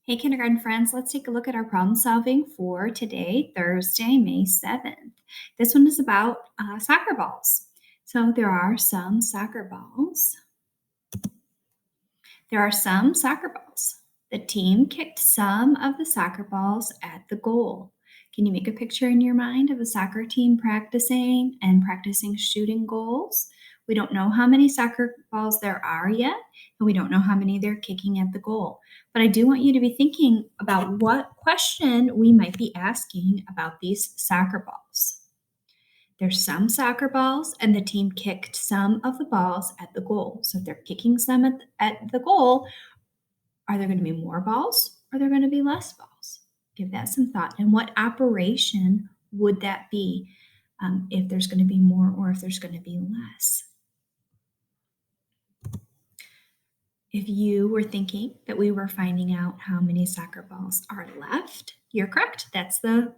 Hey, kindergarten friends, let's take a look at our problem solving for today, Thursday, May 7th. This one is about soccer balls. So there are some soccer balls. The team kicked some of the soccer balls at the goal. Can you make a picture in your mind of a soccer team practicing shooting goals? We don't know how many soccer balls there are yet, and we don't know how many they're kicking at the goal. But I do want you to be thinking about what question we might be asking about these soccer balls. There's some soccer balls, and the team kicked some of the balls at the goal. So if they're kicking some at the goal, are there going to be more balls or are there going to be less balls? Give that some thought. And what operation would that be if there's going to be more or if there's going to be less? If you were thinking that we were finding out how many soccer balls are left, you're correct. That's the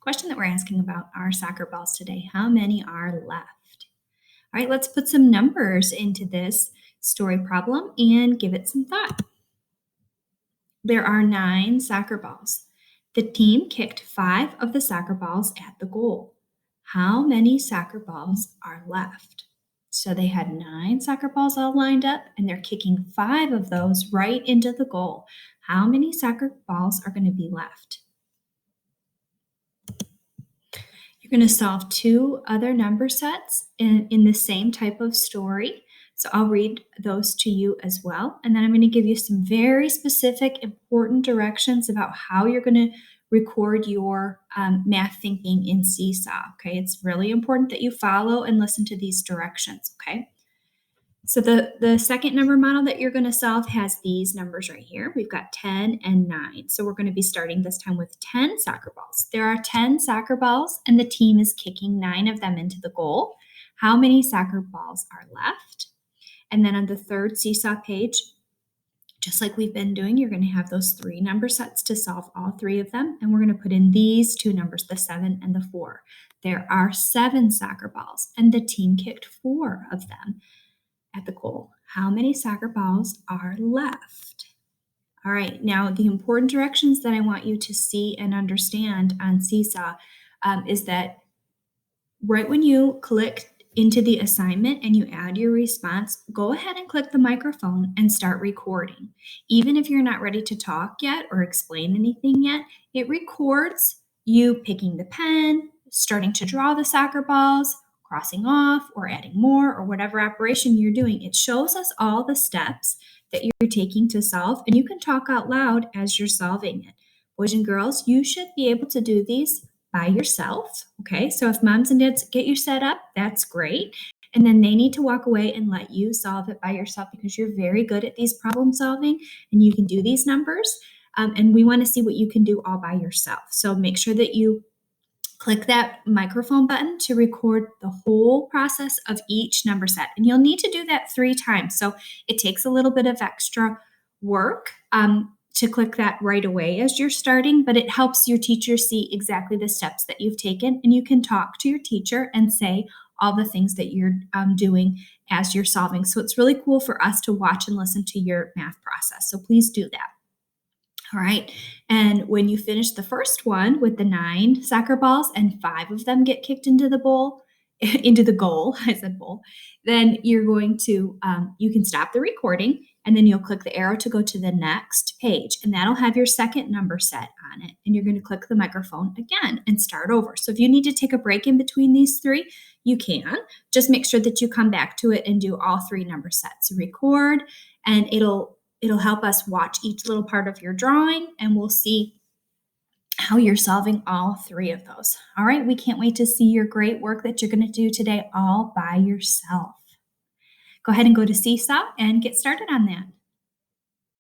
question that we're asking about our soccer balls today. How many are left? All right, let's put some numbers into this story problem and give it some thought. There are 9 soccer balls. The team kicked 5 of the soccer balls at the goal. How many soccer balls are left? So they had 9 soccer balls all lined up, and they're kicking 5 of those right into the goal. How many soccer balls are going to be left? You're going to solve 2 other number sets in the same type of story. So I'll read those to you as well. And then I'm going to give you some very specific, important directions about how you're going to record your math thinking in Seesaw. Okay, it's really important that you follow and listen to these directions. Okay. So the second number model that you're going to solve has these numbers right here. We've got 10 and 9. So we're going to be starting this time with 10 soccer balls. There are 10 soccer balls, and the team is kicking 9 of them into the goal. How many soccer balls are left? And then on the third Seesaw page, just like we've been doing, you're going to have those 3 number sets to solve all 3 of them. And we're going to put in these 2 numbers, the 7 and the 4. There are 7 soccer balls, and the team kicked 4 of them at the goal. How many soccer balls are left? All right, now the important directions that I want you to see and understand on Seesaw is that right when you click into the assignment and you add your response, go ahead and click the microphone and start recording. Even if you're not ready to talk yet or explain anything yet, it records you picking the pen, starting to draw the soccer balls, crossing off or adding more or whatever operation you're doing. It shows us all the steps that you're taking to solve, and you can talk out loud as you're solving it. Boys and girls, you should be able to do these by yourself. Okay, so if moms and dads get you set up, that's great. And then they need to walk away and let you solve it by yourself because you're very good at these problem solving and you can do these numbers. And we want to see what you can do all by yourself. So make sure that you click that microphone button to record the whole process of each number set. And you'll need to do that 3 times. So it takes a little bit of extra work to click that right away as you're starting, but it helps your teacher see exactly the steps that you've taken. And you can talk to your teacher and say all the things that you're doing as you're solving. So it's really cool for us to watch and listen to your math process. So please do that. All right. And when you finish the first one with the 9 soccer balls and 5 of them get kicked into the bowl, into the goal, I said bowl, then you're going to, you can stop the recording and then you'll click the arrow to go to the next page. And that'll have your second number set on it. And you're going to click the microphone again and start over. So if you need to take a break in between these 3, you can. Just make sure that you come back to it and do all 3 number sets. Record, and it'll help us watch each little part of your drawing, and we'll see how you're solving all 3 of those. All right, we can't wait to see your great work that you're going to do today all by yourself. Go ahead and go to Seesaw and get started on that.